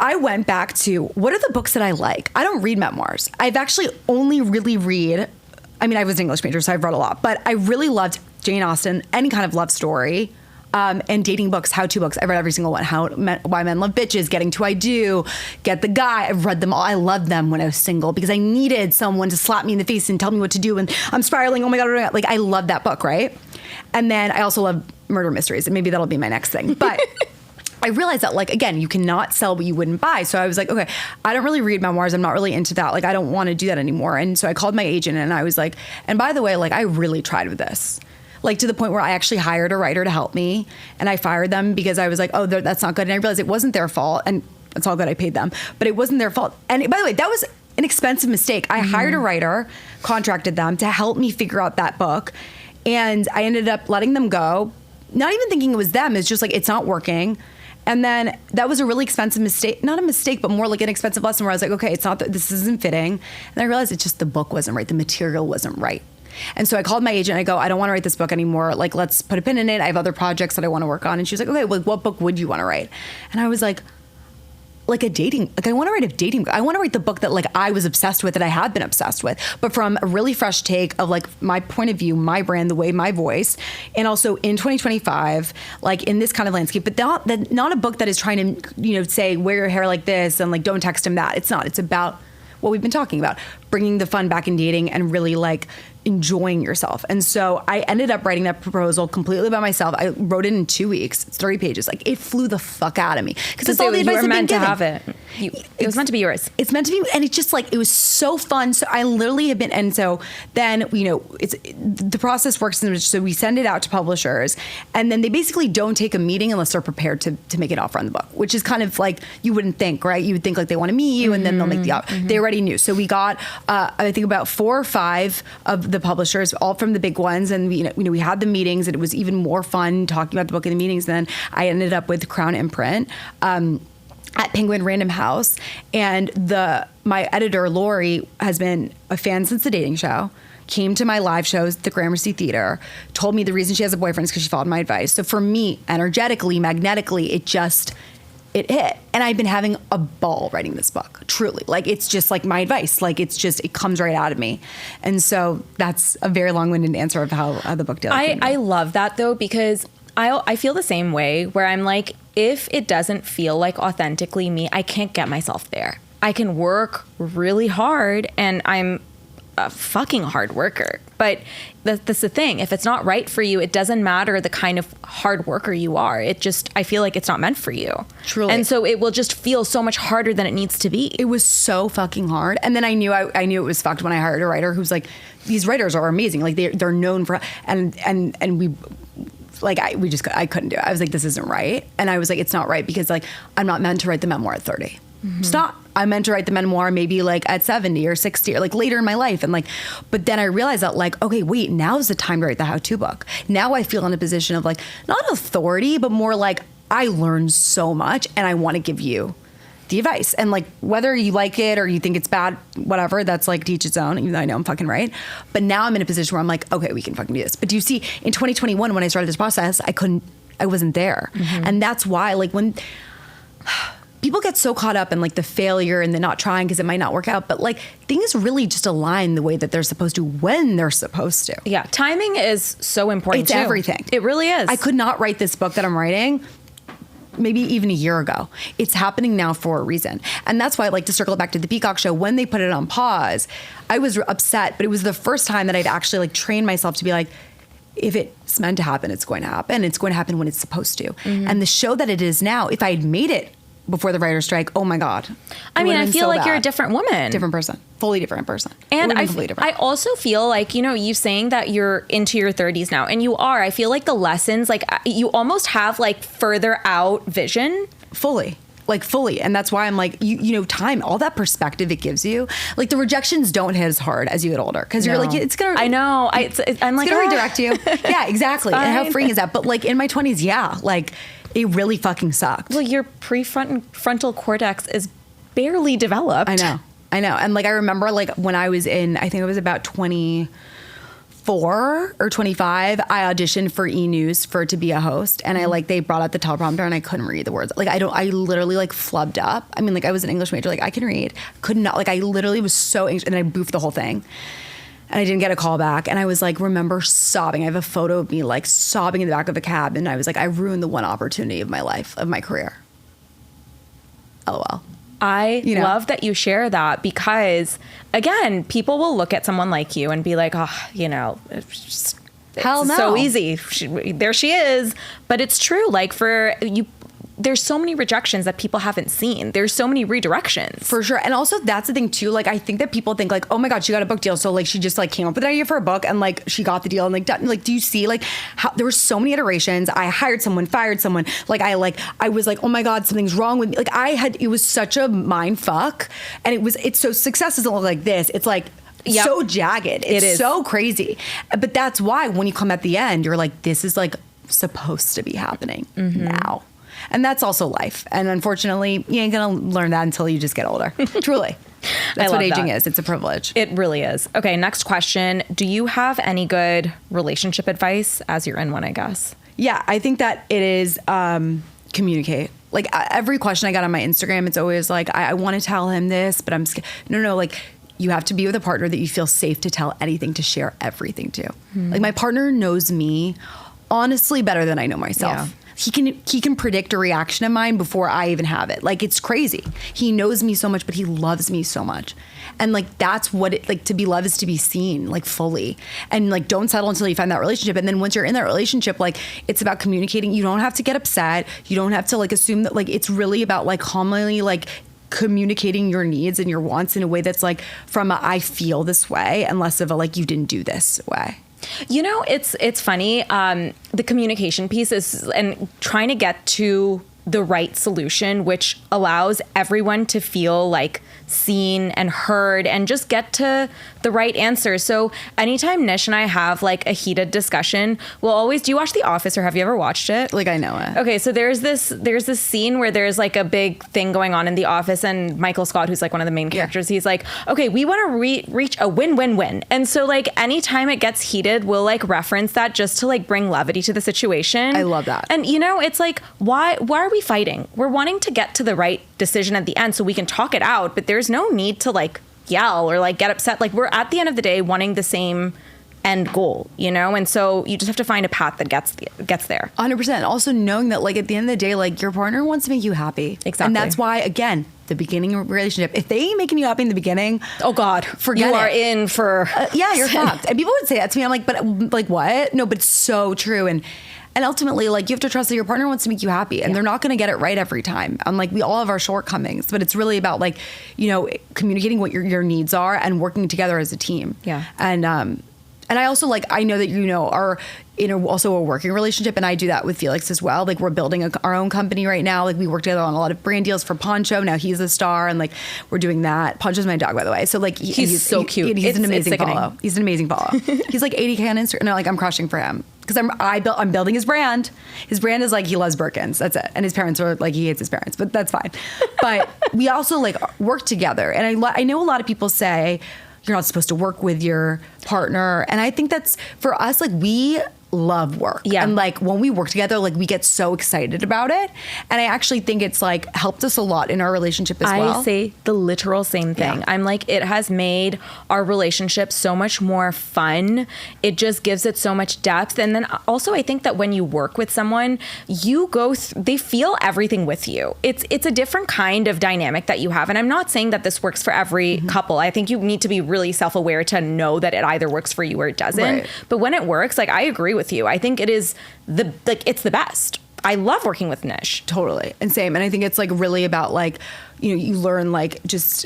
I went back to what are the books that I like? I don't read memoirs. I've actually only really I was an English major, so I've read a lot, but I really loved Jane Austen, any kind of love story, and dating books, how-to books. I read every single one. Why Men Love Bitches, Getting to I Do, Get the Guy. I've read them all. I loved them when I was single because I needed someone to slap me in the face and tell me what to do. And I'm spiraling. Oh my God. Like I love that book, right? And then I also love murder mysteries. And maybe that'll be my next thing. But I realized that, like, again, you cannot sell what you wouldn't buy. So I was like, okay, I don't really read memoirs. I'm not really into that. Like, I don't want to do that anymore. And so I called my agent and I was like, and by the way, like, I really tried with this. Like to the point where I actually hired a writer to help me and I fired them because I was like, oh, that's not good. And I realized it wasn't their fault and it's all good. I paid them, but it wasn't their fault. And by the way, that was an expensive mistake. I hired a writer, contracted them to help me figure out that book. And I ended up letting them go. Not even thinking it was them. It's just like, it's not working. And then that was a really expensive mistake, not a mistake, but more like an expensive lesson where I was like, okay, it's not that this isn't fitting. And I realized it's just the book wasn't right. The material wasn't right. And so I called my agent. I go, I don't want to write this book anymore. Like, let's put a pin in it. I have other projects that I want to work on. And she was like, okay, well, what book would you want to write? And I was like I want to write a dating book. I want to write the book that like I was obsessed with, that I had been obsessed with, but from a really fresh take of like my point of view, my brand, the way, my voice. And also in 2025, like in this kind of landscape, but not a book that is trying to, say wear your hair like this and like don't text him that. It's not. It's about what we've been talking about, bringing the fun back in dating and really like enjoying yourself. And so I ended up writing that proposal completely by myself. I wrote it in 2 weeks. It's 30 pages. Like it flew the fuck out of me because it's all the advice I've been given. You were meant to have it. It was meant to be yours. It's meant to be, and it's just like it was so fun. So I literally have been, and so then it's the process works. So we send it out to publishers, and then they basically don't take a meeting unless they're prepared to make an offer on the book, which is kind of like you wouldn't think, right? You would think like they want to meet you, and then they'll make the offer. They already knew. So we got I think about 4 or 5 of the publishers, all from the big ones, and we had the meetings, and it was even more fun talking about the book in the meetings. And then I ended up with Crown Imprint at Penguin Random House, and my editor Lori has been a fan since the dating show. Came to my live shows at the Gramercy Theater, told me the reason she has a boyfriend is because she followed my advice. So for me, energetically, magnetically, it hit. And I've been having a ball writing this book, truly. Like, it's just like my advice. Like, it comes right out of me. And so that's a very long-winded answer of how the book deals. I love that, though, because I feel the same way where I'm like, if it doesn't feel like authentically me, I can't get myself there. I can work really hard, and I'm a fucking hard worker. But that's the thing. If it's not right for you, it doesn't matter the kind of hard worker you are. I feel like it's not meant for you. Truly. And so it will just feel so much harder than it needs to be. It was so fucking hard. And then I knew it was fucked when I hired a writer who's like, these writers are amazing. Like they're known for, and we, like, I couldn't do it. I was like, this isn't right. And I was like, it's not right because like, I'm not meant to write the memoir at 30. Stop. I meant to write the memoir maybe like at 70 or 60 or like later in my life. And like, but then I realized that like, okay, wait, now's the time to write the how-to book. Now I feel in a position of like, not authority, but more like I learned so much and I want to give you the advice. And like, whether you like it or you think it's bad, whatever, that's like to each its own, even though I know I'm fucking right. But now I'm in a position where I'm like, okay, we can fucking do this. But do you see, in 2021, when I started this process, I wasn't there. And that's why like when people get so caught up in like the failure and the not trying because it might not work out, but like things really just align the way that they're supposed to when they're supposed to. Yeah, timing is so important. It's everything. It really is. I could not write this book that I'm writing maybe even a year ago. It's happening now for a reason. And that's why I like to circle back to the Peacock show. When they put it on pause, I was upset, but it was the first time that I'd actually like trained myself to be like, if it's meant to happen, it's going to happen. It's going to happen when it's supposed to. And the show that it is now, if I had made it before the writer's strike, oh my God. I mean, I feel like you're a different woman. Different person. Fully different person. And I also feel like, you saying that you're into your 30s now, and you are, I feel like the lessons, like you almost have like further out vision. Fully. like fully. And that's why I'm like, you know, time, all that perspective it gives you, like the rejections don't hit as hard as you get older. Cause you're like, it's going to, I know. I'm like, going to redirect you. Yeah, exactly. And how freeing is that? But like in my 20s, yeah, like it really fucking sucked. Well, your prefrontal cortex is barely developed. I know. And like, I remember like when I was in, I think it was about 24 or 25, I auditioned for E! News to be a host. And I like, they brought out the teleprompter and I couldn't read the words. Like, I literally like flubbed up. I mean, like I was an English major, like I can read, could not, like I literally was so anxious and I boofed the whole thing. And I didn't get a call back. And I was like, remember sobbing. I have a photo of me like sobbing in the back of a cab. And I was like, I ruined the one opportunity of my life, of my career. LOL. I love that you share that because, again, people will look at someone like you and be like, oh, you know, it's hell no. So easy. There she is. But it's true. Like for you, there's so many rejections that people haven't seen. There's so many redirections. For sure. And also that's the thing too. Like, I think that people think like, oh my God, she got a book deal. So like, she just like came up with an idea for a book and like, she got the deal and like, do you see like how there were so many iterations? I hired someone, fired someone. Like, I was like, oh my God, something's wrong with me. Like it was such a mind fuck. And it's so success doesn't look like this. It's like, so jagged. It's so crazy. But that's why when you come at the end, you're like, this is like supposed to be happening now. And that's also life. And unfortunately, you ain't going to learn that until you just get older. Truly. That's what aging is. It's a privilege. It really is. Okay, next question. Do you have any good relationship advice as you're in one, I guess? Yeah, I think that it is communicate. Like every question I got on my Instagram, it's always like, I want to tell him this, but I'm scared. No, like you have to be with a partner that you feel safe to tell anything, to share everything to. Like my partner knows me honestly better than I know myself. Yeah. He can predict a reaction of mine before I even have it. Like, it's crazy. He knows me so much, but he loves me so much. And like, that's what it, like to be loved is to be seen like fully, and like, don't settle until you find that relationship. And then once you're in that relationship, like it's about communicating. You don't have to get upset. You don't have to like assume that, like, it's really about like calmly, like communicating your needs and your wants in a way that's like from a, I feel this way, and less of a, like, you didn't do this way. You know, it's funny. The communication piece is, and trying to get to the right solution, which allows everyone to feel like seen and heard and just get to the right answer. So anytime Nish and I have like a heated discussion, we'll always, do you watch The Office, or have you ever watched it? Like, I know it. Okay, so there's this scene where there's like a big thing going on in the office, and Michael Scott, who's like one of the main characters, he's like, okay, we want to reach a win-win-win. And so like anytime it gets heated, we'll like reference that just to like bring levity to the situation. I love that. And you know, it's like, why are we fighting? We're wanting to get to the right decision at the end so we can talk it out, but there's no need to like yell or like get upset. Like, we're at the end of the day wanting the same end goal, you know? And so you just have to find a path that gets there. 100%. Also knowing that like at the end of the day, like your partner wants to make you happy. Exactly. And that's why, again, the beginning of a relationship, if they ain't making you happy in the beginning, oh God, forget it. You are in for... yeah, you're fucked. And people would say that to me. I'm like, but like what? No, but it's so true. And ultimately, like, you have to trust that your partner wants to make you happy, and they're not going to get it right every time. And like, we all have our shortcomings, but it's really about like, you know, communicating what your needs are and working together as a team. Yeah. And I also like, I know that, you know, are in also a working relationship, and I do that with Felix as well. Like, we're building our own company right now. Like, we work together on a lot of brand deals for Poncho. Now he's a star, and like, we're doing that. Poncho's my dog, by the way. So like, he's so cute. He's an amazing follow. He's an amazing follow. He's like 80K on Instagram. No, like, I'm crushing for him. Because I'm building his brand. His brand is like, he loves Birkins. That's it. And his parents are like, he hates his parents, but that's fine. But we also like work together. And I know a lot of people say you're not supposed to work with your partner. And I think that's, for us, like, we love work. Yeah. And like, when we work together, like, we get so excited about it. And I actually think it's like helped us a lot in our relationship as well. I say the literal same thing. Yeah. I'm like, it has made our relationship so much more fun. It just gives it so much depth. And then also, I think that when you work with someone, you go they feel everything with you. It's a different kind of dynamic that you have. And I'm not saying that this works for every couple. I think you need to be really self-aware to know that it either works for you or it doesn't. Right. But when it works, like, I agree with you. I think it is it's the best. I love working with Nish. Totally. And same. And I think it's like really about like, you know, you learn like just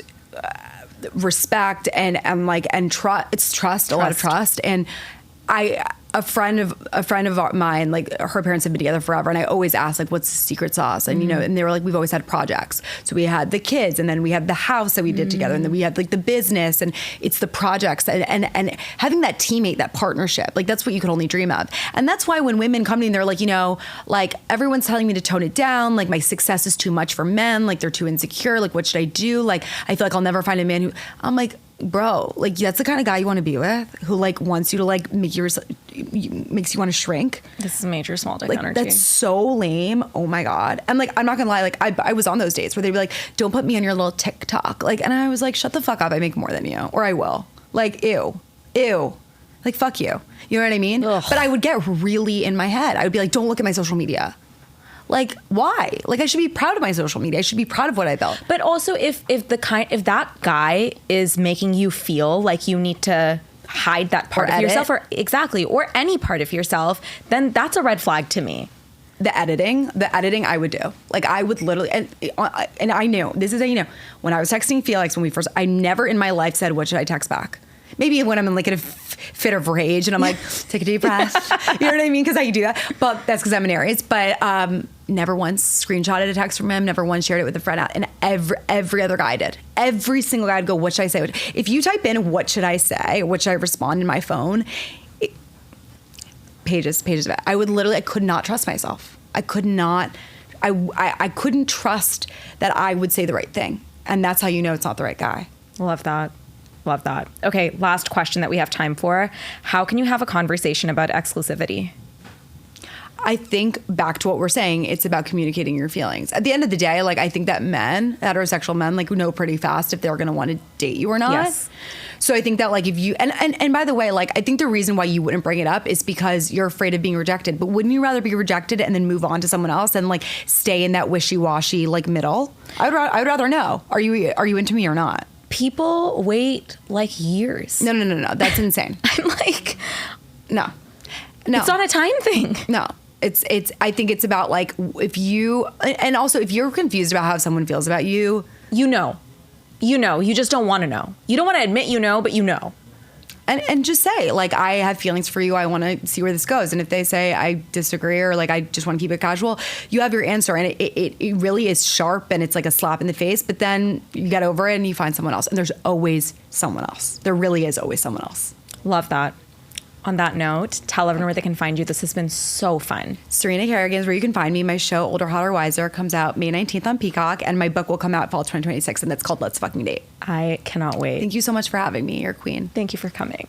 respect and like, and trust. It's trust, a lot of trust. And a friend of mine, like her parents have been together forever, and I always ask like, what's the secret sauce? And and they were like, we've always had projects. So we had the kids, and then we had the house that we did together, and then we had like the business, and it's the projects and having that teammate, that partnership, like that's what you could only dream of. And that's why when women come to me and they're like, like everyone's telling me to tone it down, like my success is too much for men, like they're too insecure, like what should I do? Like I feel like I'll never find a man who, I'm like, bro, like that's the kind of guy you want to be with, who like wants you to like makes you want to shrink. This is major small dick like, energy. That's so lame. Oh my God. And like, I'm not gonna lie, like I was on those dates where they'd be like, don't put me on your little TikTok. Like, and I was like, shut the fuck up, I make more than you, or I will. Like, ew. Like, fuck you. You know what I mean? Ugh. But I would get really in my head. I would be like, don't look at my social media. Like, why? Like, I should be proud of my social media. I should be proud of what I built. But also, if that guy is making you feel like you need to hide that part of yourself, or any part of yourself, then that's a red flag to me. The editing I would do. Like, I would literally, and I knew, this is how when I was texting Felix I never in my life said, what should I text back? Maybe when I'm in like a fit of rage and I'm like, take a deep breath. You know what I mean? Because I do that. But that's because I'm an Aries. But never once screenshotted a text from him. Never once shared it with a friend. And every other guy did. Every single guy would go, what should I say? If you type in, what should I say? What should I respond in my phone? Pages of it. I could not trust myself. I could not. I couldn't trust that I would say the right thing. And that's how you know it's not the right guy. Love that. Okay, last question that we have time for. How can you have a conversation about exclusivity? I think back to what we're saying, it's about communicating your feelings. At the end of the day, like I think that heterosexual men, like know pretty fast if they're going to want to date you or not. Yes. So I think that like if you, and by the way, like I think the reason why you wouldn't bring it up is because you're afraid of being rejected. But wouldn't you rather be rejected and then move on to someone else and like stay in that wishy-washy like middle? I would rather know. Are you into me or not? People wait like years. No. That's insane. I'm like, no. It's not a time thing. No. I think it's about like and also if you're confused about how someone feels about you. You just don't want to know. You don't want to admit but you know. And just say, like, I have feelings for you. I want to see where this goes. And if they say, I disagree, or like, I just want to keep it casual, you have your answer. And it really is sharp and it's like a slap in the face. But then you get over it and you find someone else. And there's always someone else. There really is always someone else. Love that. On that note, tell everyone where they can find you. This has been so fun. Serena Kerrigan is where you can find me. My show, Older, Hotter, Wiser, comes out May 19th on Peacock. And my book will come out fall 2026. And that's called Let's Fucking Date. I cannot wait. Thank you so much for having me. You're a queen. Thank you for coming.